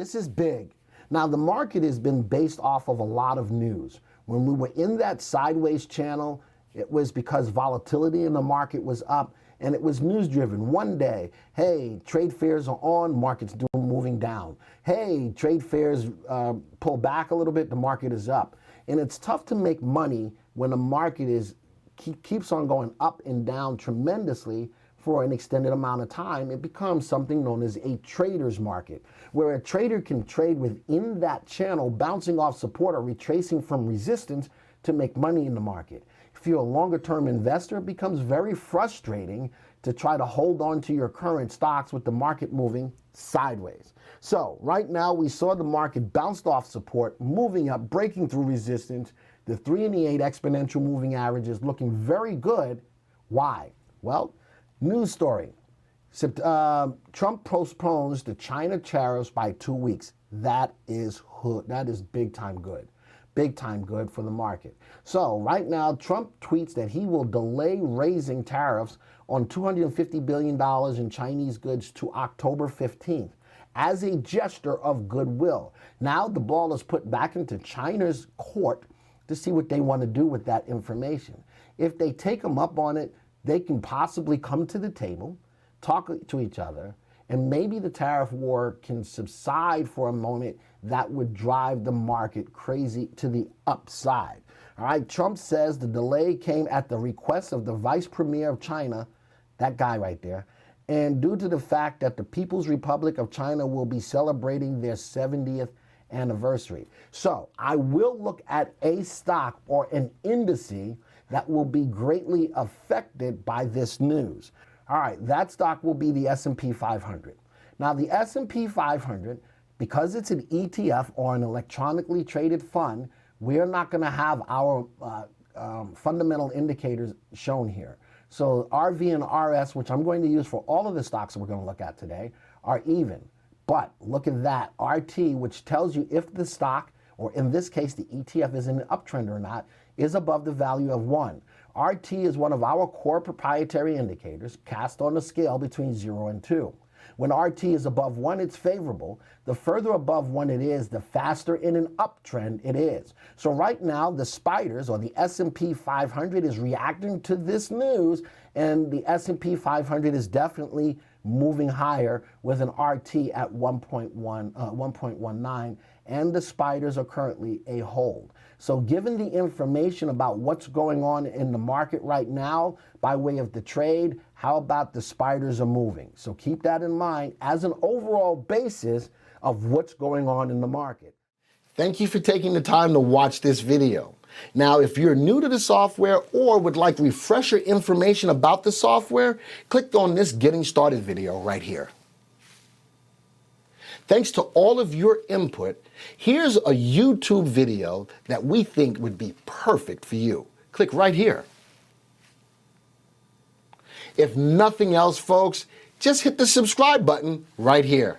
This is big. Now, the market has been based off of a lot of news. When we were in that sideways channel, it was because volatility in the market was up and it was news driven. One day, hey, trade fairs are on, market's moving down. Hey, trade fairs pull back a little bit, the market is up. And it's tough to make money when the market keeps on going up and down tremendously for an extended amount of time. It becomes something known as a trader's market, where a trader can trade within that channel, bouncing off support or retracing from resistance to make money in the market. If you're a longer term investor, it becomes very frustrating to try to hold on to your current stocks with the market moving sideways. So right now we saw the market bounced off support, moving up, breaking through resistance. The 3 and the 8 exponential moving average is looking very good. Why? Well, news story. Trump postpones the China tariffs by 2 weeks. That is big time good. Big time good for the market. So right now, Trump tweets that he will delay raising tariffs on $250 billion in Chinese goods to October 15th as a gesture of goodwill. Now the ball is put back into China's court to see what they want to do with that information. If they take them up on it, they can possibly come to the table, talk to each other, and maybe the tariff war can subside for a moment. That would drive the market crazy to the upside. All right, Trump says the delay came at the request of the vice premier of China, that guy right there, and due to the fact that the People's Republic of China will be celebrating their 70th anniversary. So I will look at a stock or an indice that will be greatly affected by this news. All right, that stock will be the S&P 500. Now the S&P 500, because it's an ETF or an electronically traded fund, we're not going to have our fundamental indicators shown here. So RV and RS, which I'm going to use for all of the stocks that we're going to look at today, are even. But look at that, RT, which tells you if the stock, or in this case the ETF, is in an uptrend or not, is above the value of 1. RT is one of our core proprietary indicators cast on a scale between 0 and 2. When RT is above 1, it's favorable. The further above 1 it is, the faster in an uptrend it is. So right now, the spiders, or the S&P 500, is reacting to this news, and the S&P 500 is definitely moving higher with an RT at 1.19, and the spiders are currently a hold. So given the information about what's going on in the market right now by way of the trade, how about the spiders are moving? So keep that in mind as an overall basis of what's going on in the market. Thank you for taking the time to watch this video. Now, if you're new to the software or would like refresher information about the software, click on this Getting Started video right here. Thanks to all of your input, here's a YouTube video that we think would be perfect for you. Click right here. If nothing else, folks, just hit the subscribe button right here.